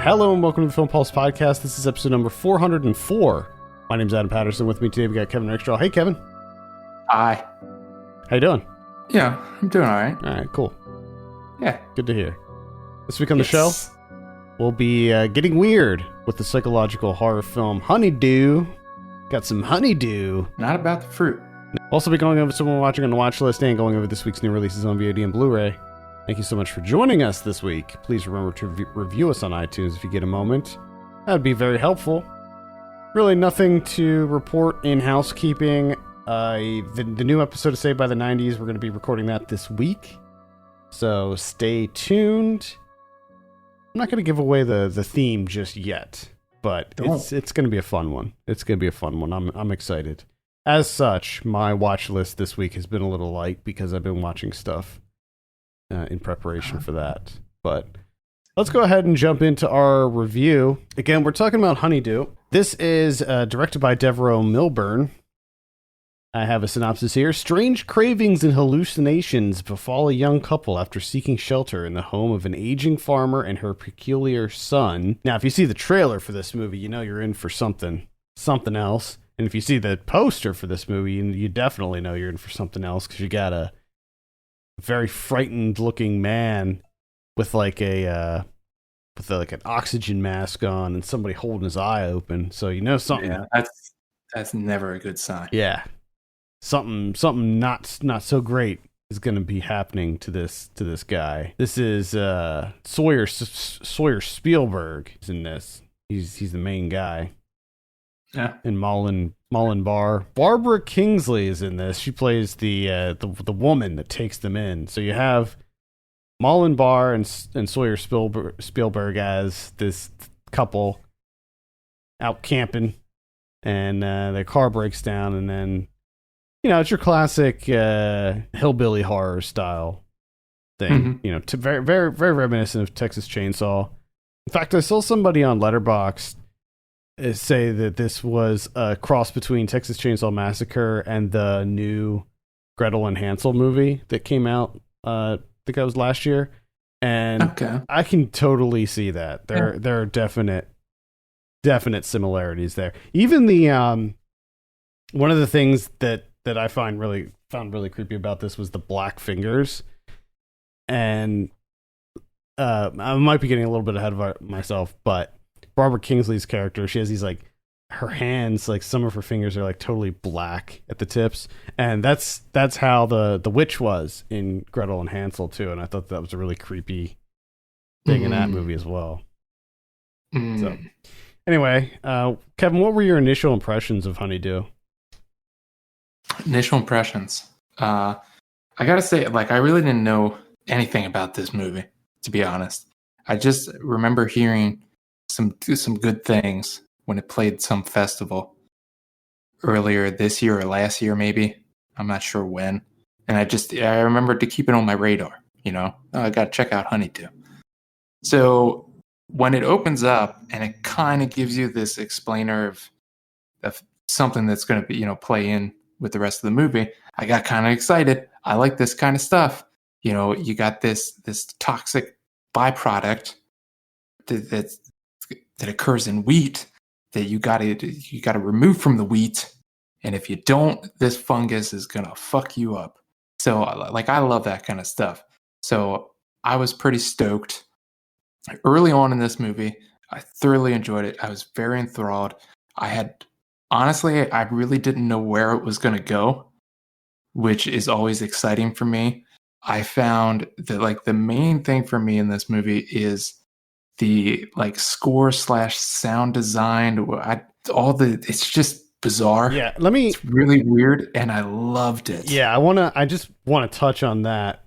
Hello and welcome to the Film Pulse Podcast. This is episode number 404. My name's Adam Patterson. With me today we got Kevin Rickstraw. Hey, Kevin. Hi. How you doing? Yeah, I'm doing all right. All right, cool. Yeah. Good to hear. This week on the show, we'll be getting weird with the psychological horror film Honeydew. Got some Honeydew. Not about the fruit. Also be going over someone watching on the watch list and going over this week's new releases on VOD and Blu-ray. Thank you so much for joining us this week. Please remember to review us on iTunes if you get a moment. That would be very helpful. Really nothing to report in housekeeping. The new episode of Saved by the 90s, we're going to be recording that this week. So stay tuned. I'm not going to give away the theme just yet, but it's going to be a fun one. It's going to be a fun one. I'm excited. As such, my watch list this week has been a little light because I've been watching stuff in preparation for that. But let's go ahead and jump into our review. Again, we're talking about Honeydew. This is directed by Devereaux Milburn. I have a synopsis here. Strange cravings and hallucinations befall a young couple after seeking shelter in the home of an aging farmer and her peculiar son. Now, if you see the trailer for this movie, you know you're in for something else. And if you see the poster for this movie, you definitely know you're in for something else because you got a very frightened looking man with like an oxygen mask on and somebody holding his eye open. So you know something. Yeah, that's never a good sign. Yeah. Something not so great is going to be happening to this guy. This is Sawyer Spielberg is in this. He's the main guy. Yeah. And Malin Barr. Barbara Kingsley is in this. She plays the woman that takes them in. So you have Malin Barr and Sawyer Spielberg as this couple out camping, and their car breaks down, and then it's your classic hillbilly horror style thing. Mm-hmm. Very very very reminiscent of Texas Chainsaw. In fact, I saw somebody on Letterboxd say that this was a cross between Texas Chainsaw Massacre and the new Gretel and Hansel movie that came out, I think that was last year. And okay. I can totally see that. There are definite similarities there. Even the one of the things that I found really creepy about this was the black fingers. And I might be getting a little bit ahead of myself, but Barbara Kingsley's character, she has these her hands, some of her fingers are totally black at the tips, and that's how the witch was in Gretel and Hansel too. And I thought that was a really creepy thing in that movie as well. So anyway, Kevin, what were your initial impressions of Honeydew? Initial impressions. I gotta say, I really didn't know anything about this movie, to be honest. I just remember hearing some good things when it played some festival earlier this year or last year, maybe. I'm not sure when. And I remembered to keep it on my radar. I got to check out Honeydew. So when it opens up and it kind of gives you this explainer of something that's going to be, play in with the rest of the movie, I got kind of excited. I like this kind of stuff. You got this toxic byproduct that occurs in wheat that you gotta remove from the wheat, and if you don't, this fungus is gonna fuck you up. So I love that kind of stuff. So I was pretty stoked. Early on in this movie, I thoroughly enjoyed it. I was very enthralled. I really didn't know where it was gonna go, which is always exciting for me. I found that the main thing for me in this movie is the score / sound design. It's just bizarre. Yeah, it's really weird, and I loved it. Yeah, I just want to touch on that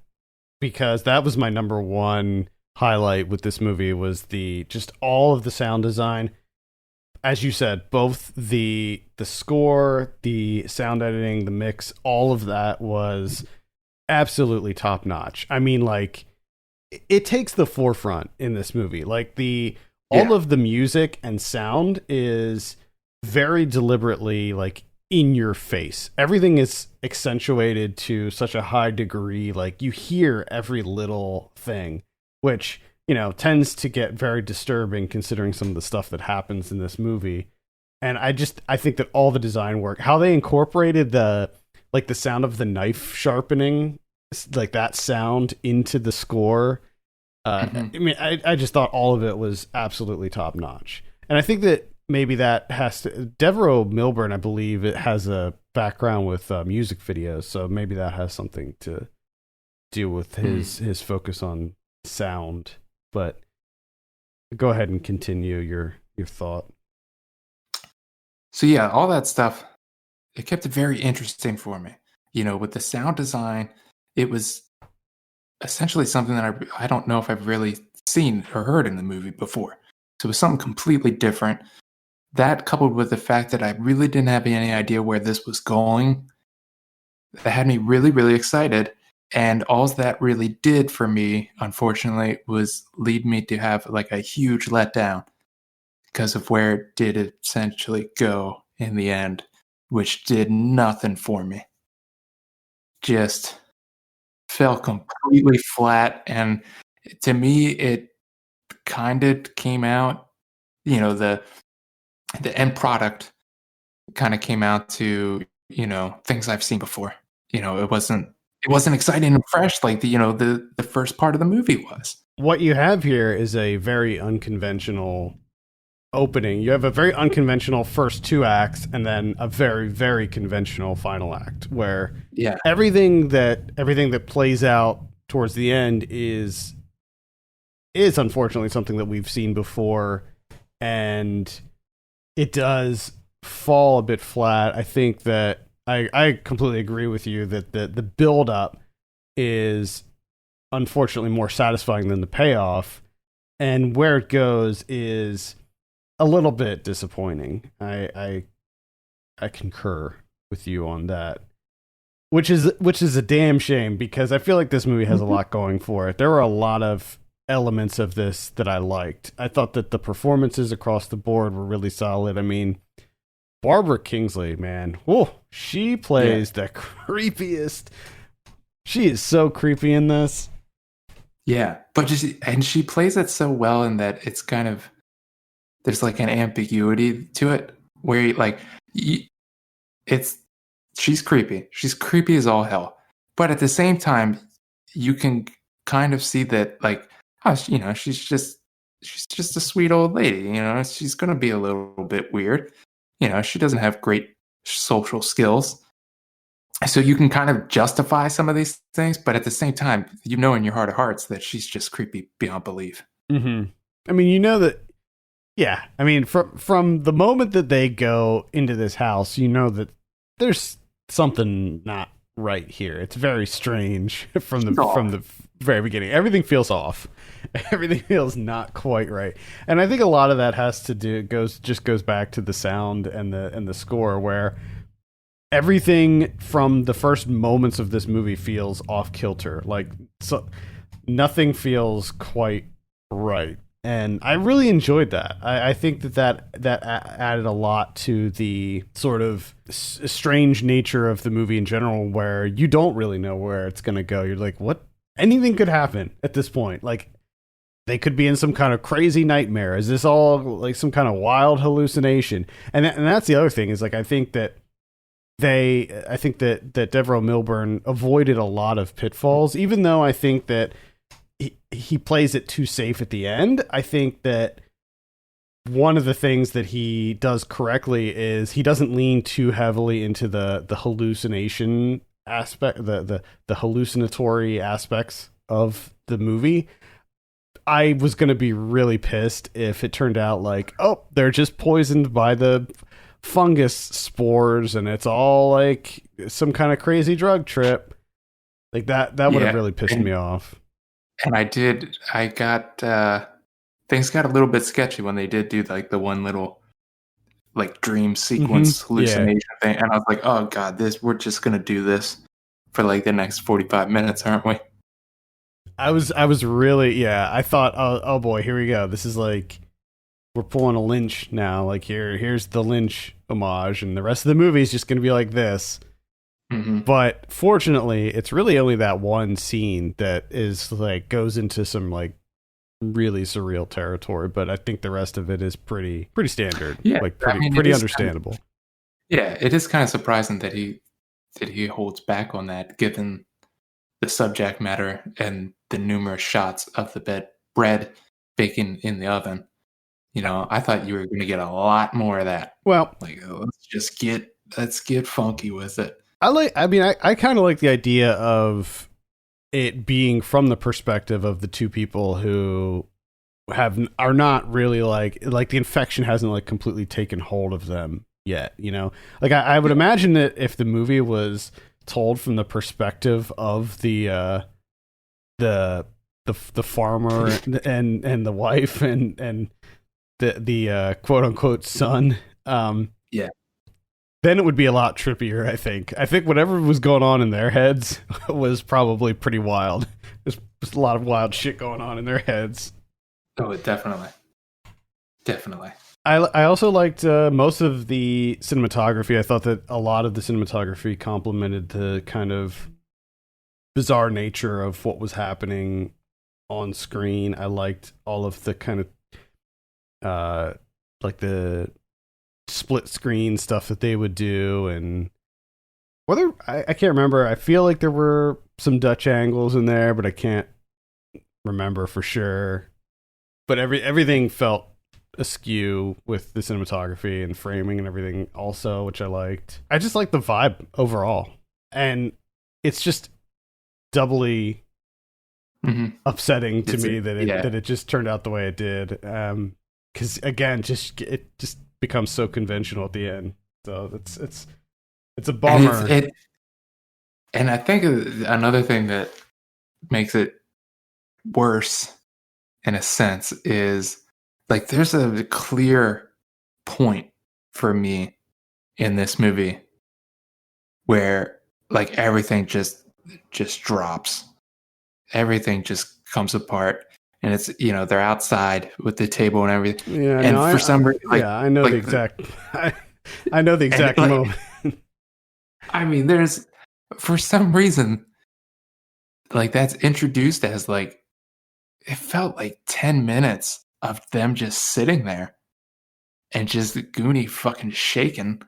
because that was my number one highlight with this movie, was just all of the sound design. As you said, both the score, the sound editing, the mix, all of that was absolutely top notch. I mean, it takes the forefront in this movie. All of the music and sound is very deliberately in your face. Everything is accentuated to such a high degree. You hear every little thing, which tends to get very disturbing considering some of the stuff that happens in this movie. And I think that all the design work, how they incorporated the sound of the knife sharpening, like that sound into the score. I mean, I just thought all of it was absolutely top notch. And I think that maybe that has to, Devereaux Milburn, I believe it has a background with music videos. So maybe that has something to do with his focus on sound. But go ahead and continue your thought. So yeah, all that stuff, it kept it very interesting for me. With the sound design, it was essentially something that I don't know if I've really seen or heard in the movie before. So it was something completely different. That coupled with the fact that I really didn't have any idea where this was going, that had me really, really excited. And all that really did for me, unfortunately, was lead me to have like a huge letdown because of where it did essentially go in the end, which did nothing for me. Just fell completely flat. And to me, it kind of came out, the end product kind of came out to, things I've seen before. It wasn't exciting and fresh like the first part of the movie was. What you have here is a very unconventional opening. You have a very unconventional first two acts and then a very, very conventional final act where everything that plays out towards the end is unfortunately something that we've seen before, and it does fall a bit flat. I think that I completely agree with you that the build up is unfortunately more satisfying than the payoff, and where it goes is a little bit disappointing. I concur with you on that, which is a damn shame because I feel like this movie has a lot going for it. There were a lot of elements of this that I liked. I thought that the performances across the board were really solid. I mean, Barbara Kingsley, man, she plays the creepiest. She is so creepy in this. Yeah, but she plays it so well in that it's kind of, there's like an ambiguity to it where she's creepy. She's creepy as all hell. But at the same time, you can kind of see that she's just a sweet old lady. She's going to be a little bit weird. She doesn't have great social skills. So you can kind of justify some of these things, but at the same time, in your heart of hearts that she's just creepy beyond belief. Mm-hmm. I mean, that. Yeah, I mean, from the moment that they go into this house, that there's something not right here. It's very strange from the very beginning. Everything feels off. Everything feels not quite right, and I think a lot of that has to do goes back to the sound and the score, where everything from the first moments of this movie feels off kilter. Nothing feels quite right. And I really enjoyed that. I think that added a lot to the sort of strange nature of the movie in general, where you don't really know where it's going to go. You're like, what? Anything could happen at this point. Like, they could be in some kind of crazy nightmare. Is this all like some kind of wild hallucination? And that's the other thing is, like, I think that Devereaux Milburn avoided a lot of pitfalls, even though I think that he plays it too safe at the end. I think that one of the things that he does correctly is he doesn't lean too heavily into the hallucination aspect, the hallucinatory aspects of the movie. I was going to be really pissed if it turned out like, oh, they're just poisoned by the fungus spores and it's all like some kind of crazy drug trip. Like that would have really pissed me off. And things got a little bit sketchy when they did do like the one little like dream sequence hallucination thing. And I was like, oh God, we're just going to do this for like the next 45 minutes, aren't we? I was really, I thought, oh boy, here we go. This is like, we're pulling a Lynch now. Like here's the Lynch homage and the rest of the movie is just going to be like this. Mm-hmm. But fortunately, it's really only that one scene that is like goes into some like really surreal territory, but I think the rest of it is pretty standard. Yeah, Like I mean, pretty understandable. Yeah, it is kind of surprising that he holds back on that, given the subject matter and the numerous shots of the bread baking in the oven. I thought you were going to get a lot more of that. Well, Like, let's get funky with it. I kind of like the idea of it being from the perspective of the two people who are not really like the infection hasn't like completely taken hold of them yet, like I would imagine that if the movie was told from the perspective of the farmer and the wife and the quote unquote son, yeah, then it would be a lot trippier. I think whatever was going on in their heads was probably pretty wild. There's a lot of wild shit going on in their heads. Oh, definitely. I also liked most of the cinematography. I thought that a lot of the cinematography complemented the kind of bizarre nature of what was happening on screen. I liked all of the kind of like the split screen stuff that they would do, and whether I can't remember. I feel like there were some Dutch angles in there, but I can't remember for sure. But everything felt askew with the cinematography and framing and everything also, which I liked. I just like the vibe overall, and it's just doubly upsetting to me that it just turned out the way it did. Because again, it just becomes so conventional at the end. So it's a bummer. And I think another thing that makes it worse, in a sense, is like there's a clear point for me in this movie where like everything just drops. Everything just comes apart. And it's, they're outside with the table and everything. Yeah, and for some reason, I know the exact I know the exact moment. I mean, there's, for some reason, like that's introduced as like, it felt like 10 minutes of them just sitting there and just Goonie fucking shaking.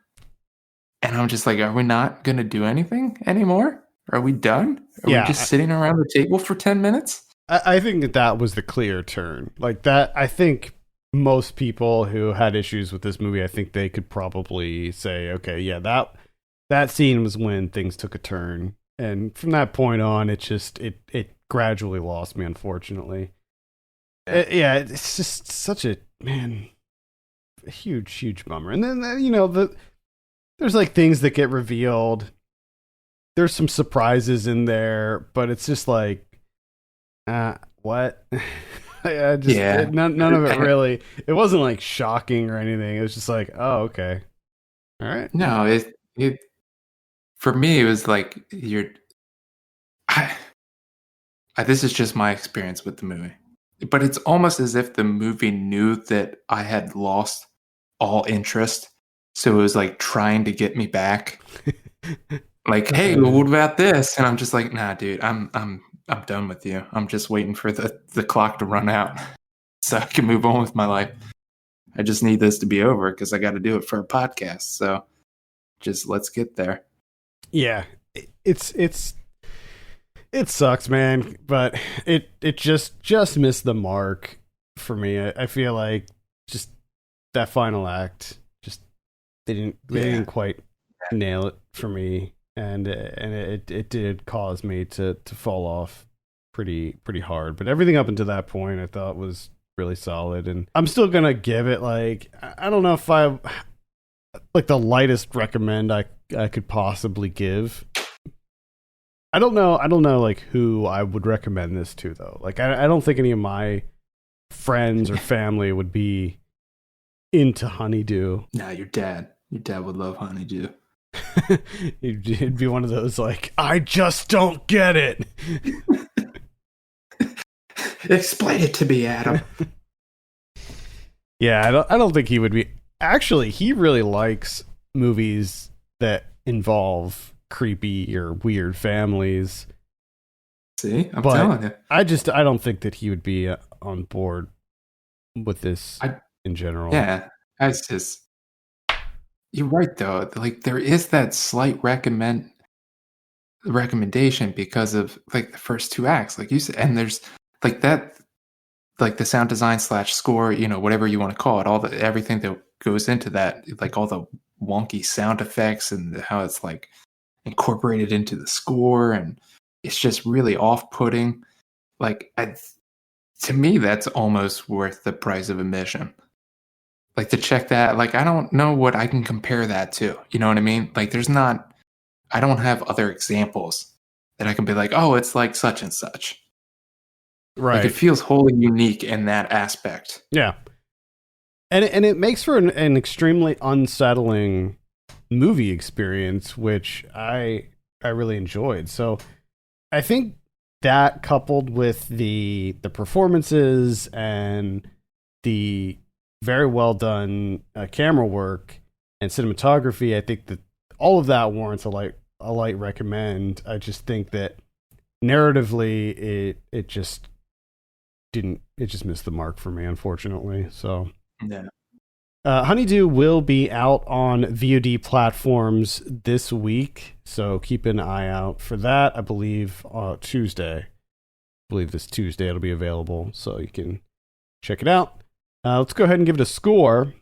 And I'm just like, are we not going to do anything anymore? Are we done? Are we just sitting around the table for 10 minutes? I think that was the clear turn. Like that, I think most people who had issues with this movie, I think they could probably say, okay, yeah, that scene was when things took a turn. And from that point on, it gradually lost me, unfortunately. It's just such a huge bummer. And then, there's like things that get revealed. There's some surprises in there, but it's just like, what? None of it really. It wasn't like shocking or anything. It was just like, oh, okay, all right. No, it for me, it was like this is just my experience with the movie, but it's almost as if the movie knew that I had lost all interest, so it was like trying to get me back. Like, hey, well, what about this? And I'm just like, nah, dude, I'm done with you. I'm just waiting for the clock to run out so I can move on with my life. I just need this to be over because I got to do it for a podcast. So just let's get there. Yeah, it sucks, man, but it just missed the mark for me. I feel like just that final act, just they didn't quite nail it for me. And it did cause me to fall off pretty hard. But everything up until that point I thought was really solid. And I'm still going to give it like, I don't know if I like the lightest recommend I could possibly give. I don't know like who I would recommend this to though. Like I don't think any of my friends or family would be into Honeydew. Nah, your dad would love Honeydew. It'd be one of those like, I just don't get it. Explain it to me, Adam. Yeah, I don't think he would be. Actually, he really likes movies that involve creepy or weird families. See, I'm But telling you. I don't think that he would be on board with this I in general. Yeah, that's just. You're right though. Like there is that slight recommendation because of like the first two acts, like you said, and there's like that, like the sound design slash score, whatever you want to call it, all the everything that goes into that, like all the wonky sound effects and how it's like incorporated into the score, and it's just really off-putting. Like to me, that's almost worth the price of admission. Like to check that, like I don't know what I can compare that to. You know what I mean? Like I don't have other examples that I can be like, oh, it's like such and such. Like it Right. feels wholly unique in that aspect. Yeah. And it makes for an extremely unsettling movie experience, which I really enjoyed. So I think that coupled with the performances and the very well done camera work and cinematography, I think that all of that warrants a light recommend. I just think that narratively it just missed the mark for me, unfortunately. So Yeah. Honeydew will be out on VOD platforms this week, so keep an eye out for that. I believe Tuesday. I believe this Tuesday it'll be available, so you can check it out. Let's go ahead and give it a score.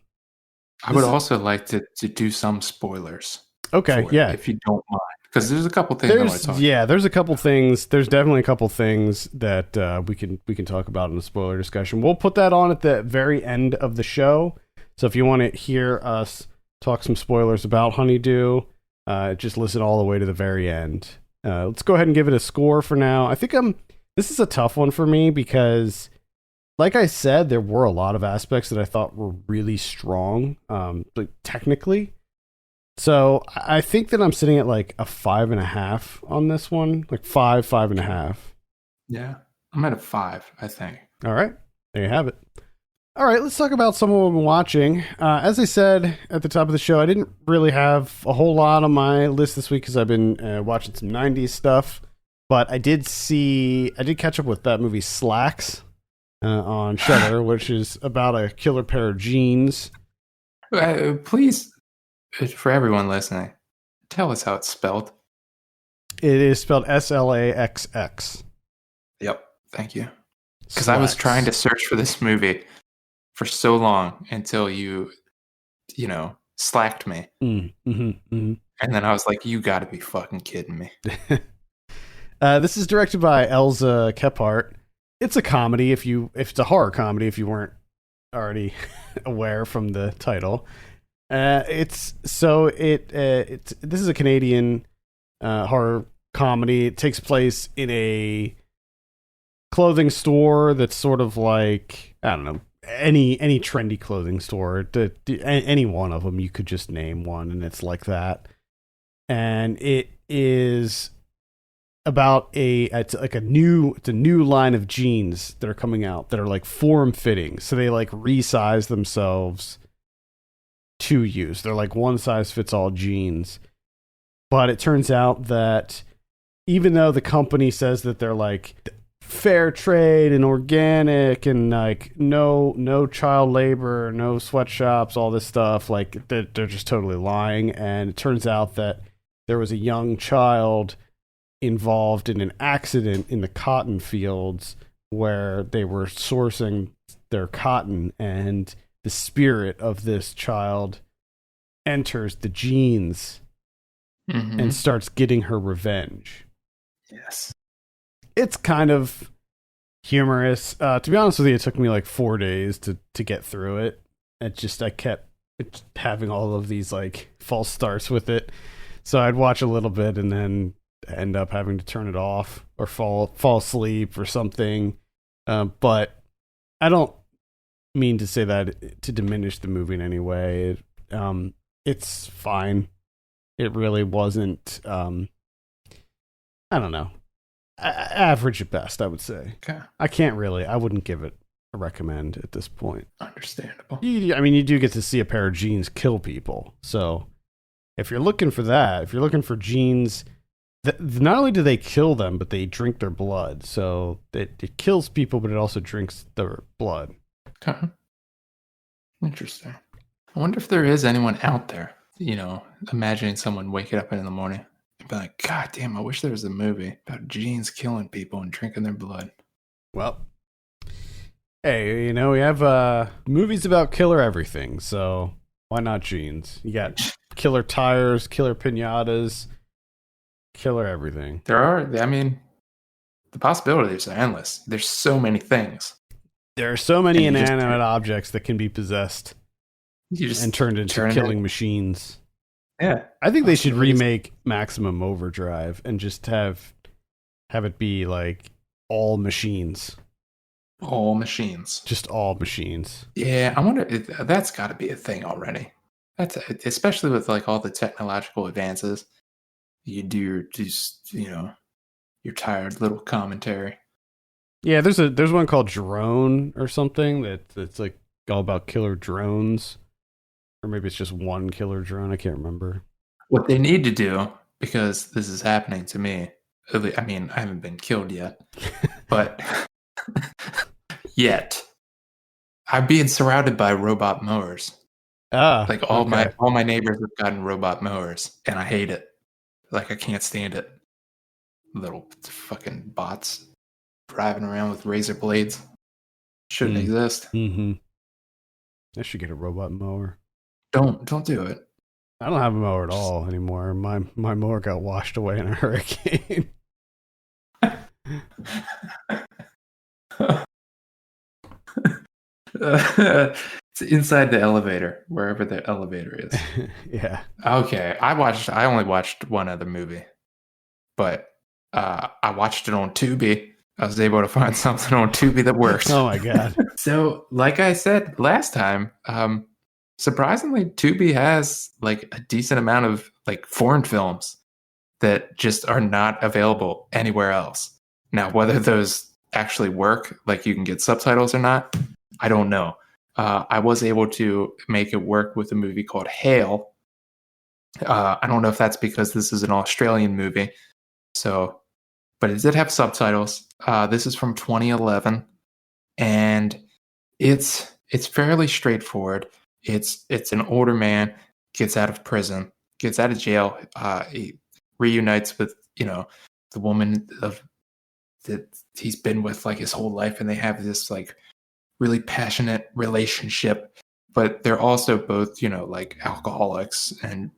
I would also like to do some spoilers. Okay, yeah. If you don't mind. Because there's a couple things I want to talk about. There's a couple things. There's definitely a couple things that we can talk about in the spoiler discussion. We'll put that on at the very end of the show. So if you want to hear us talk some spoilers about Honeydew, just listen all the way to the very end. Let's go ahead and give it a score for now. I think this is a tough one for me because, like I said, there were a lot of aspects that I thought were really strong, like technically. So I think that I'm sitting at like a 5.5 on this one, like 5.5. Yeah, I'm at a 5, I think. All right, there you have it. All right, let's talk about some of what I've been watching. As I said at the top of the show, I didn't really have a whole lot on my list this week because I've been watching some 90s stuff. But I did catch up with that movie Slaxx on Shudder, which is about a killer pair of jeans. Please, for everyone listening, tell us how it's spelled. It is spelled Slaxx. Yep, thank you. Because I was trying to search for this movie for so long until you slacked me. And then I was like, you gotta be fucking kidding me. This is directed by Elza Kephart. It's a comedy if it's a horror comedy if you weren't already aware from the title. This is a Canadian horror comedy. It takes place in a clothing store that's sort of like, I don't know, any trendy clothing store, any one of them. You could just name one, and it's like that. And it is about it's a new line of jeans that are coming out that are like form fitting. So they like resize themselves to use. They're like one size fits all jeans. But it turns out that even though the company says that they're like fair trade and organic and like no child labor, no sweatshops, all this stuff, like they're just totally lying. And it turns out that there was a young child involved in an accident in the cotton fields where they were sourcing their cotton, and the spirit of this child enters the jeans and starts getting her revenge. Yes. It's kind of humorous. To be honest with you, it took me like 4 days to get through it. I kept having all of these like false starts with it. So I'd watch a little bit and then end up having to turn it off or fall asleep or something. But I don't mean to say that to diminish the movie in any way. It's fine. It really wasn't. I don't know. Average at best, I would say. Okay. I wouldn't give it a recommend at this point. Understandable. You do get to see a pair of jeans kill people. So if you're looking for that, if you're looking for jeans not only do they kill them, but they drink their blood. So it kills people, but it also drinks their blood. Okay. Interesting. I wonder if there is anyone out there, imagining someone waking up in the morning and be like, God damn, I wish there was a movie about genes killing people and drinking their blood. Well, hey, we have movies about killer everything, so why not genes? You got killer tires, killer pinatas, killer everything. There are, the possibilities are endless. There's so many things. There are so many inanimate objects that can be possessed and turned into killing machines. Yeah. I think they should remake Maximum Overdrive and just have it be like all machines. All machines. Just all machines. Yeah, I wonder if that's got to be a thing already. That's especially with like all the technological advances. You do your tired little commentary. Yeah, there's one called Drone or something that's like all about killer drones. Or maybe it's just one killer drone. I can't remember. What they need to do, because this is happening to me, I haven't been killed yet, but yet I'm being surrounded by robot mowers. Like all my neighbors have gotten robot mowers, and I hate it. Like I can't stand it. Little fucking bots driving around with razor blades. Shouldn't exist. Mm-hmm. I should get a robot mower. Don't do it. I don't have a mower at all anymore. My mower got washed away in a hurricane. It's inside the elevator, wherever the elevator is. Yeah. Okay. I only watched one other movie, but I watched it on Tubi. I was able to find something on Tubi that works. Oh my god. So, like I said last time, surprisingly, Tubi has like a decent amount of like foreign films that just are not available anywhere else. Now, whether those actually work, like you can get subtitles or not, I don't know. I was able to make it work with a movie called Hail. I don't know if that's because this is an Australian movie. So, but it did have subtitles. This is from 2011, and it's fairly straightforward. It's an older man, gets out of prison, gets out of jail. He reunites with the woman that he's been with like his whole life, and they have this like really passionate relationship. But they're also both like alcoholics and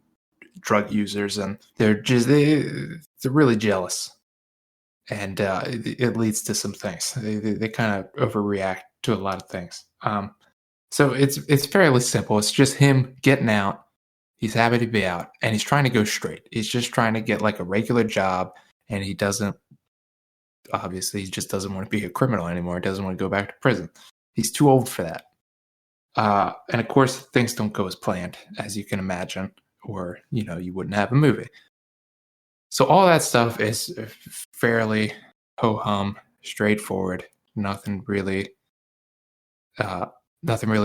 drug users, and they're really jealous, and it leads to some things. They kind of overreact to a lot of things. So it's fairly simple. It's just him getting out. He's happy to be out, and he's trying to go straight. He's just trying to get like a regular job, and he just doesn't want to be a criminal anymore. He doesn't want to go back to prison. He's too old for that. And of course, things don't go as planned, as you can imagine, or you wouldn't have a movie. So all that stuff is fairly ho-hum, straightforward. Nothing really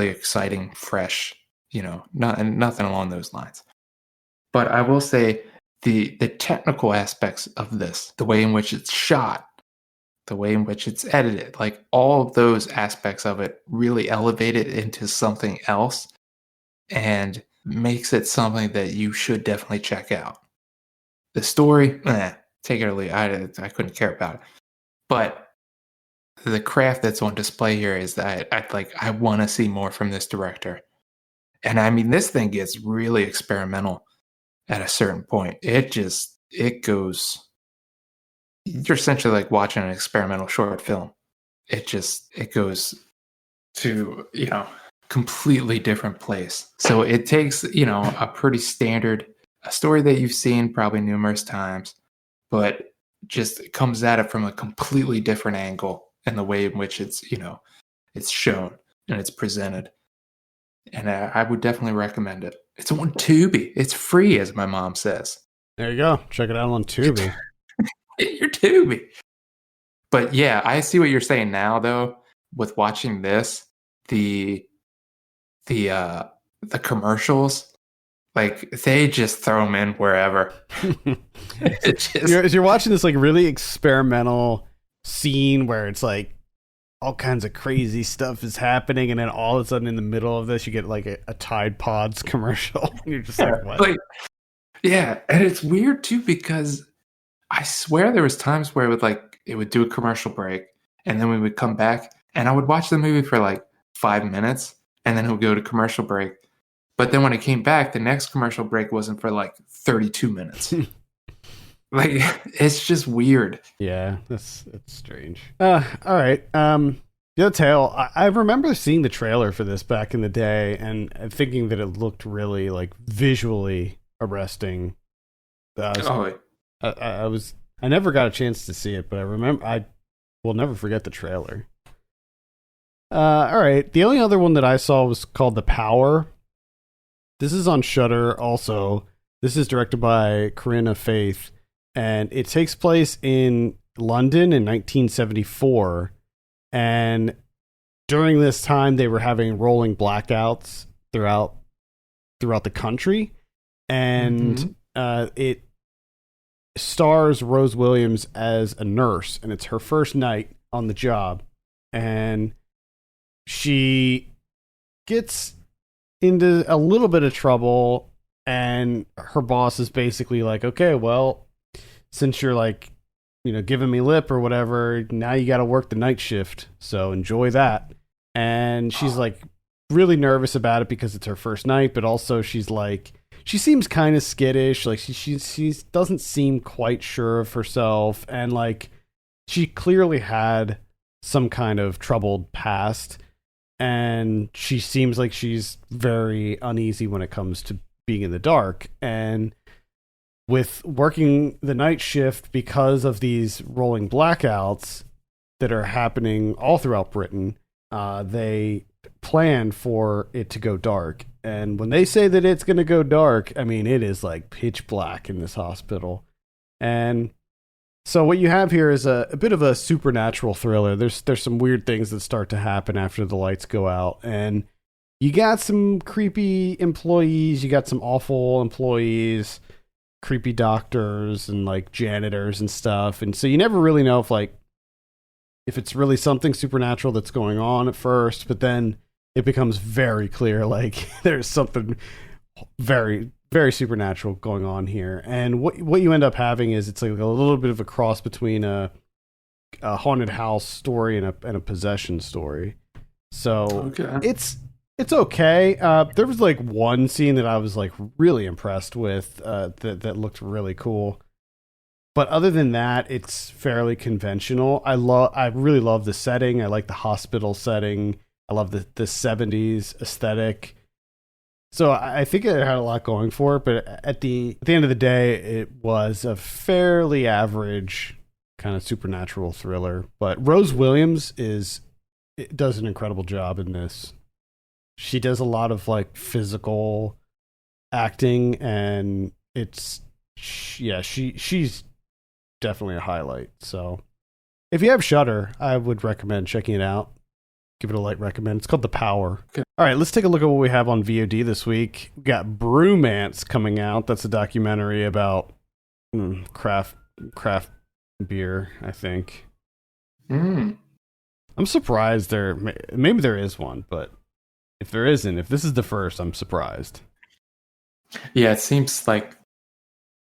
exciting, fresh. Nothing along those lines. But I will say the technical aspects of this, the way in which it's shot, the way in which it's edited, like all of those aspects of it really elevate it into something else and makes it something that you should definitely check out. The story, take it or leave. I couldn't care about it. But the craft that's on display here is that I want to see more from this director. And I mean, this thing gets really experimental at a certain point. It goes, you're essentially like watching an experimental short film. It goes to, completely different place. So it takes, a pretty standard, a story that you've seen probably numerous times, but just comes at it from a completely different angle in the way in which it's shown and it's presented. And I would definitely recommend it. It's on Tubi. It's free, as my mom says. There you go. Check it out on Tubi. Get your Tubi. But yeah, I see what you're saying now, though. With watching this, the commercials, Like they just throw them in wherever. It just You're watching this like really experimental scene where it's like all kinds of crazy stuff is happening, and then all of a sudden in the middle of this you get like a Tide Pods commercial. And you're just like, what? like yeah, and it's weird too because I swear there was times where it would do a commercial break, and then we would come back, and I would watch the movie for like 5 minutes, and then it would go to commercial break. But then when it came back, the next commercial break wasn't for like 32 minutes. Like it's just weird. Yeah, it's strange. All right. The other tale. I remember seeing the trailer for this back in the day, and thinking that it looked really like visually arresting. I never got a chance to see it, but I will never forget the trailer. All right. The only other one that I saw was called The Power. This is on Shudder also. This is directed by Corinna Faith, and it takes place in London in 1974. And during this time, they were having rolling blackouts throughout the country, and it stars Rose Williams as a nurse, and it's her first night on the job, and she gets into a little bit of trouble, and her boss is basically like, okay, well, since you're like, giving me lip or whatever, now you got to work the night shift, so enjoy that. And she's like really nervous about it because it's her first night, but also she's like, she seems kind of skittish, like she doesn't seem quite sure of herself, and like she clearly had some kind of troubled past, and she seems like she's very uneasy when it comes to being in the dark. And with working the night shift because of these rolling blackouts that are happening all throughout Britain, they plan for it to go dark. And when they say that it's going to go dark, I mean, it is like pitch black in this hospital. And so what you have here is a bit of a supernatural thriller. There's some weird things that start to happen after the lights go out, and you got some creepy employees, you got some awful employees, creepy doctors and like janitors and stuff. And so you never really know if it's really something supernatural that's going on at first, but then it becomes very clear like there's something very, very supernatural going on here. And what you end up having is it's like a little bit of a cross between a haunted house story and a possession story. So it's okay. There was like one scene that I was like really impressed with that looked really cool. But other than that, it's fairly conventional. I really love the setting. I like the hospital setting. I love the 70s aesthetic. So I think it had a lot going for it, but at the end of the day, it was a fairly average kind of supernatural thriller. But Rose Williams does an incredible job in this. She does a lot of like physical acting, and she's definitely a highlight. So if you have Shudder, I would recommend checking it out. Give it a light recommend. It's called The Power. Okay. All right, let's take a look at what we have on VOD this week. We got Brewmance coming out. That's a documentary about craft beer, I think. I'm surprised maybe there is one, but if there isn't, if this is the first, I'm surprised. Yeah, it seems like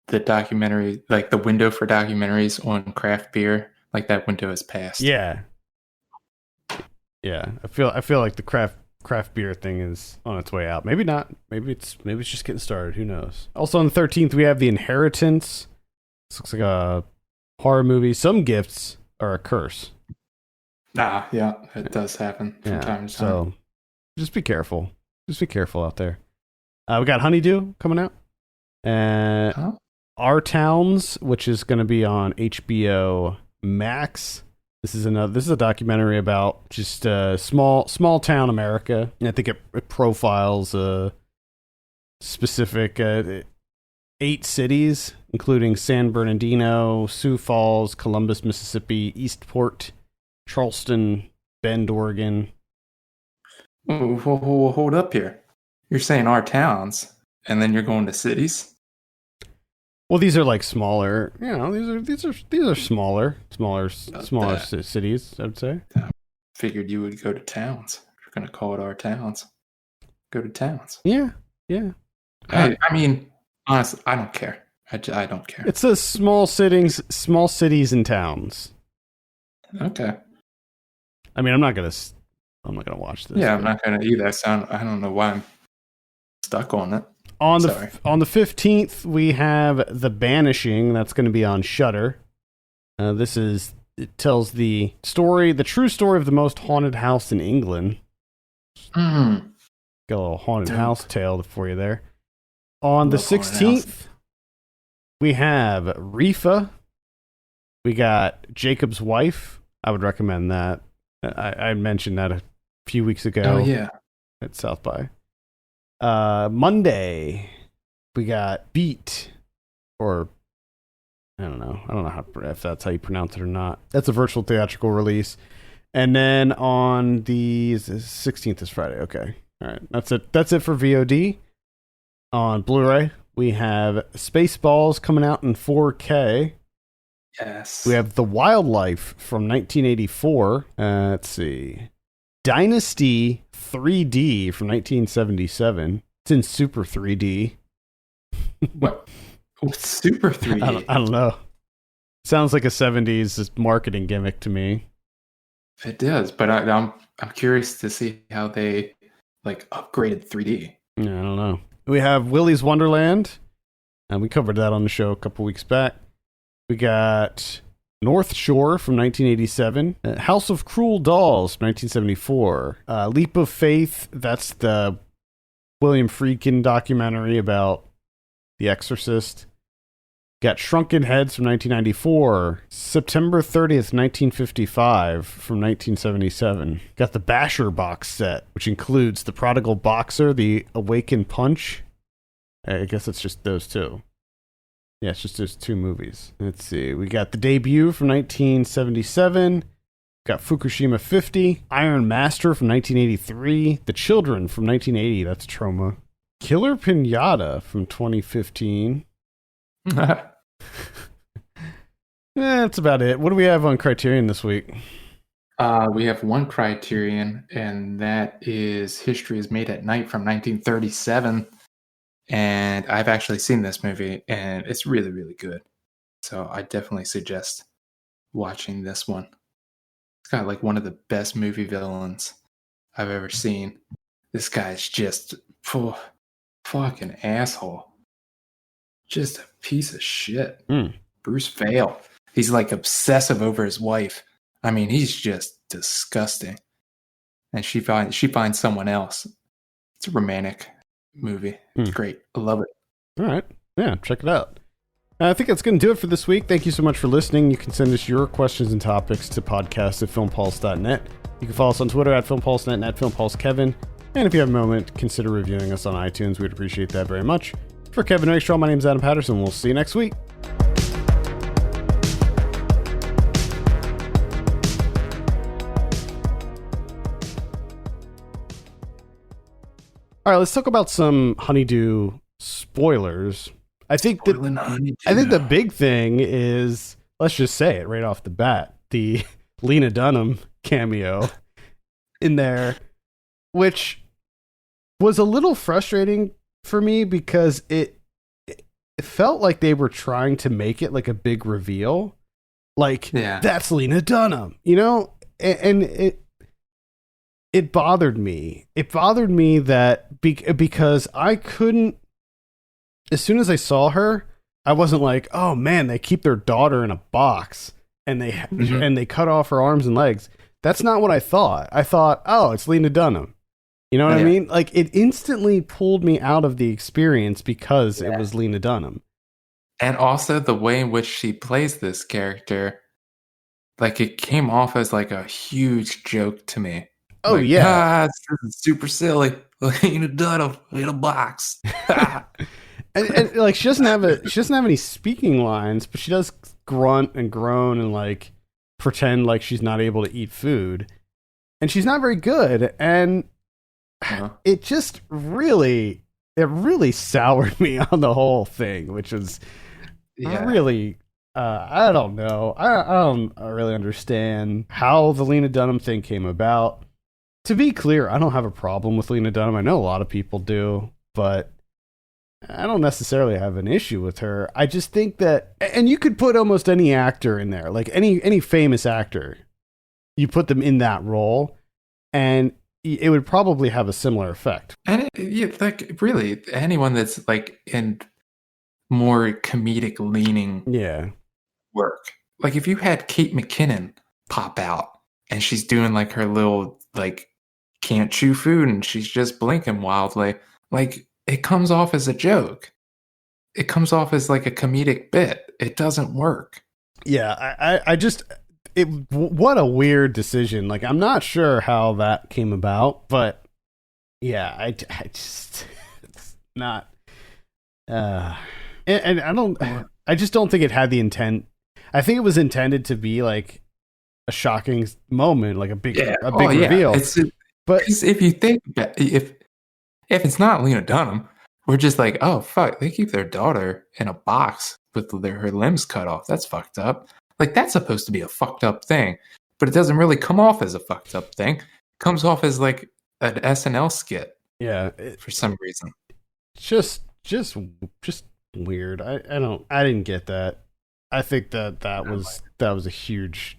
the documentary, like the window for documentaries on craft beer, like that window has passed. Yeah. Yeah, I feel like the craft beer thing is on its way out. Maybe not. Maybe it's just getting started. Who knows? Also on the 13th, we have The Inheritance. This looks like a horror movie. Some gifts are a curse. Yeah, it does happen from time to time. So just be careful. Just be careful out there. We got Honeydew coming out. Our Towns, which is going to be on HBO Max. This is a documentary about just small town America. And I think it profiles a specific 8 cities, including San Bernardino, Sioux Falls, Columbus, Mississippi, Eastport, Charleston, Bend, Oregon. Hold up here. You're saying Our Towns. and then you're going to cities. Well, these are like smaller. You know, these are smaller cities. I would say. I figured you would go to towns. If you're gonna call it our towns, go to towns. Yeah. I mean, honestly, I don't care. I don't care. It says small cities and towns. Okay. I mean, I'm not gonna watch this. Yeah, I'm not gonna either. I don't know why I'm stuck on it. On the 15th, we have The Banishing. That's going to be on Shudder. It tells the true story of the most haunted house in England. Mm. Got a little haunted house tale for you there. On the 16th, we have Rifa. We got Jacob's Wife. I would recommend that. I mentioned that a few weeks ago. Oh, yeah. At South by. Monday, we got Beat, or I don't know if that's how you pronounce it or not. That's a virtual theatrical release. And then on the 16th is Friday. Okay. All right. That's it for VOD. On Blu-ray, we have Spaceballs coming out in 4K. Yes. We have The Wildlife from 1984. Let's see. Dynasty 3D from 1977. It's in Super 3D. What? Super 3D? I don't know. Sounds like a 70s marketing gimmick to me. It does, but I'm curious to see how they upgraded 3D. Yeah, I don't know. We have Willy's Wonderland, and we covered that on the show a couple weeks back. We got North Shore from 1987. House of Cruel Dolls from 1974. Leap of Faith, that's the William Friedkin documentary about The Exorcist. Got Shrunken Heads from 1994. September 30th, 1955 from 1977. Got the Basher box set, which includes The Prodigal Boxer, The Awakened Punch. I guess it's just those two. Yeah, it's just those two movies. Let's see. We got The Debut from 1977. Got Fukushima 50. Iron Master from 1983. The Children from 1980. That's Trauma. Killer Pinata from 2015. That's about it. What do we have on Criterion this week? We have one Criterion, and that is History is Made at Night from 1937. And I've actually seen this movie, and it's really, really good. So I definitely suggest watching this one. It's got one of the best movie villains I've ever seen. This guy's just fucking asshole. Just a piece of shit. Bruce Vail. He's obsessive over his wife. I mean, he's just disgusting. And she finds someone else. It's a romantic movie. It's great. I love it. All right. Yeah, check it out. I think that's going to do it for this week. Thank you so much for listening. You can send us your questions and topics to podcast@filmpulse.net. You can follow us on Twitter @filmpulse.net and @filmpulsekevin. And if you have a moment, consider reviewing us on iTunes. We'd appreciate that very much. For Kevin Rakestraw, my name is Adam Patterson. We'll see you next week. All right, let's talk about some Honeydew spoilers. I think the big thing is, let's just say it right off the bat, the Lena Dunham cameo in there, which was a little frustrating for me because it felt like they were trying to make it like a big reveal. That's Lena Dunham, and it bothered me. It bothered me that because I couldn't, as soon as I saw her, I wasn't like, oh man, they keep their daughter in a box and they cut off her arms and legs. That's not what I thought. I thought, oh, it's Lena Dunham. You know what I mean? It instantly pulled me out of the experience because it was Lena Dunham. And also the way in which she plays this character, it came off as a huge joke to me. Oh, this is super silly. Lena Dunham in a box. and she doesn't have any speaking lines, but she does grunt and groan and pretend like she's not able to eat food. And she's not very good. And it just really it really soured me on the whole thing, which was really. I don't know. I don't really understand how the Lena Dunham thing came about. To be clear, I don't have a problem with Lena Dunham. I know a lot of people do, but I don't necessarily have an issue with her. I just think that, and you could put almost any actor in there, like any famous actor, you put them in that role, and it would probably have a similar effect. And like really, anyone that's like in more comedic leaning work, like if you had Kate McKinnon pop out and she's doing like her little like can't chew food and she's just blinking wildly, like it comes off as a joke. It comes off as like a comedic bit. It doesn't work. Yeah, I just what a weird decision. Like I'm not sure how that came about, but yeah, I just it's not and I just don't think it had the intent. I think it was intended to be like a shocking moment, like a big reveal. But if you think if it's not Lena Dunham, we're just like, oh fuck, they keep their daughter in a box with her limbs cut off. That's fucked up. Like that's supposed to be a fucked up thing, but it doesn't really come off as a fucked up thing. It comes off as like an SNL skit. Yeah, for some reason. Just weird. I didn't get that. I think that was a huge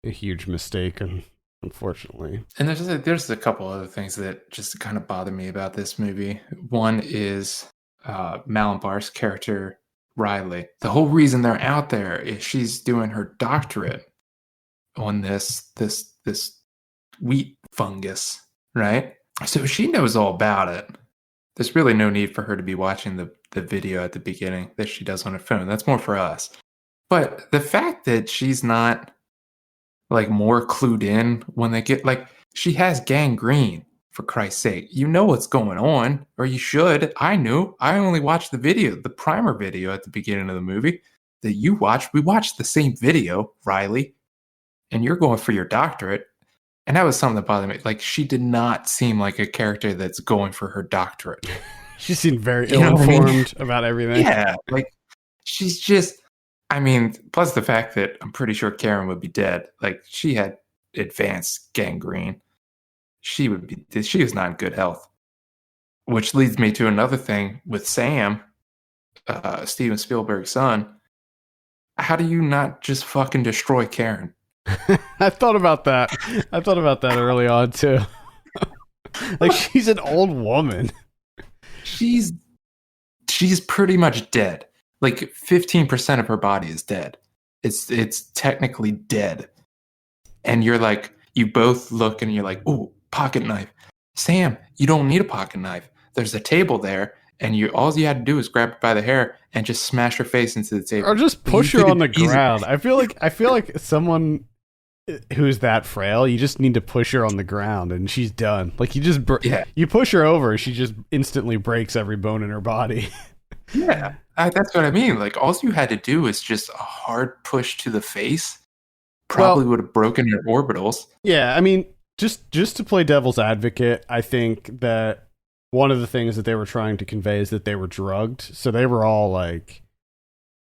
mistake, and unfortunately. And there's a couple other things that just kind of bother me about this movie. One is Malambar's character Riley. The whole reason they're out there is she's doing her doctorate on this wheat fungus, right? So she knows all about it. There's really no need for her to be watching the video at the beginning that she does on her phone. That's more for us. But the fact that she's not like more clued in when they get like she has gangrene, for Christ's sake. You know what's going on, or you should. I knew. I only watched the video, the primer video at the beginning of the movie that you watched. We watched the same video, Riley, and you're going for your doctorate. And that was something that bothered me. Like she did not seem like a character that's going for her doctorate. She seemed very ill-informed about everything. Yeah, like she's just. I mean, plus the fact that I'm pretty sure Karen would be dead. Like she had advanced gangrene. She was not in good health. Which leads me to another thing with Sam, Steven Spielberg's son. How do you not just fucking destroy Karen? I thought about that. Early on too. Like she's an old woman. She's pretty much dead. Like 15% of her body is dead. It's technically dead. And you're like, you both look and you're like, oh, pocket knife. Sam, you don't need a pocket knife. There's a table there, and all you had to do is grab her by the hair and just smash her face into the table. Or just push her on the ground. I feel like someone who's that frail, you just need to push her on the ground and she's done. Like you push her over, she just instantly breaks every bone in her body. Yeah, that's what I mean. Like all you had to do is just a hard push to the face. Probably would have broken her orbitals. Yeah, I mean, just to play devil's advocate, I think that one of the things that they were trying to convey is that they were drugged. So they were all like,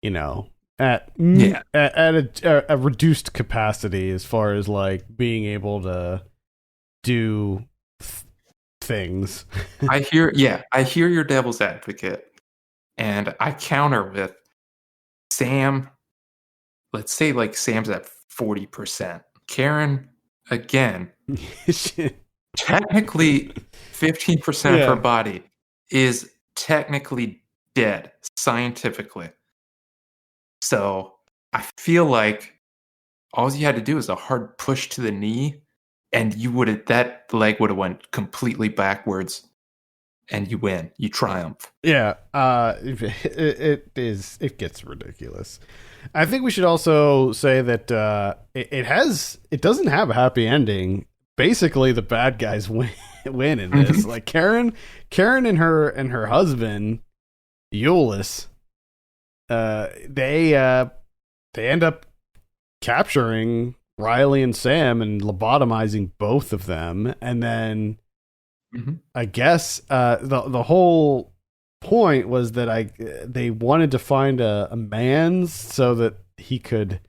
you know, at a reduced capacity as far as like being able to do things. I hear your devil's advocate. And I counter with Sam. Let's say like Sam's at 40%. Karen, again, technically 15% of her body is technically dead scientifically. So I feel like all you had to do is a hard push to the knee, and that leg would have went completely backwards. And you win. You triumph. Yeah, it gets ridiculous. I think we should also say that it doesn't have a happy ending. Basically, the bad guys win in this. Like Karen and her husband Euless, they end up capturing Riley and Sam and lobotomizing both of them, and then I guess the whole point was that they wanted to find a man's so that he could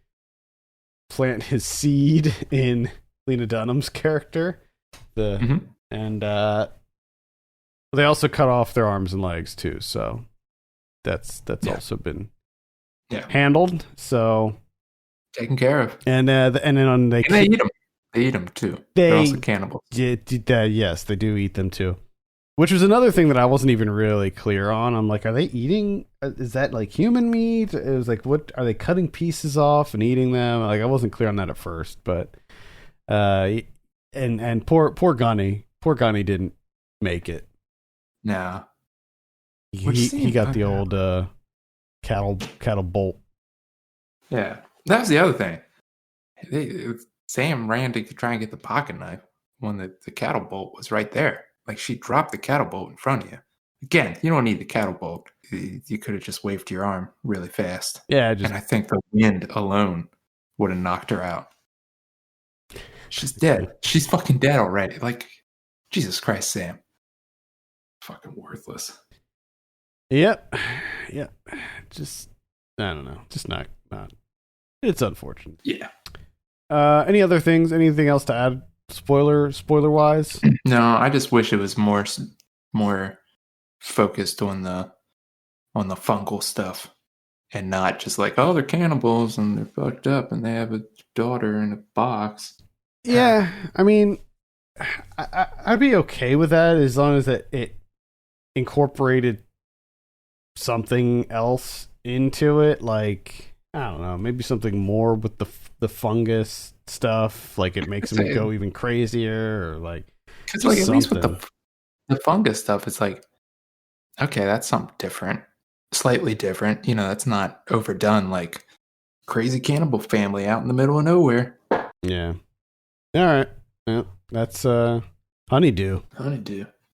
plant his seed in Lena Dunham's character. And they also cut off their arms and legs too, so that's also been handled. So taken care of. And then they eat them. They eat them too. They're also cannibals. Yes, they do eat them too. Which was another thing that I wasn't even really clear on. I'm like, are they eating? Is that like human meat? It was like, what are they cutting pieces off and eating them? Like, I wasn't clear on that at first, but and poor Gunny didn't make it. No, he got the old cattle bolt. Yeah, that was the other thing. Sam ran to try and get the pocket knife when the cattle bolt was right there. Like, she dropped the cattle bolt in front of you. Again, you don't need the cattle bolt. You could have just waved your arm really fast. Yeah, and I think the wind alone would have knocked her out. She's dead. She's fucking dead already. Like, Jesus Christ, Sam. Fucking worthless. Yep. Just, I don't know. Just not. It's unfortunate. Yeah. Any other things? Anything else to add? Spoiler wise? No, I just wish it was more focused on the fungal stuff and not just like, oh, they're cannibals and they're fucked up and they have a daughter in a box. Yeah, I mean, I'd be okay with that as long as it incorporated something else into it, like, I don't know, maybe something more with the fungus stuff, like it makes them go even crazier, or like, because like at least with the fungus stuff, it's like, okay, that's something different, slightly different. That's not overdone like crazy cannibal family out in the middle of nowhere. Yeah. All right. Yeah, that's Honeydew.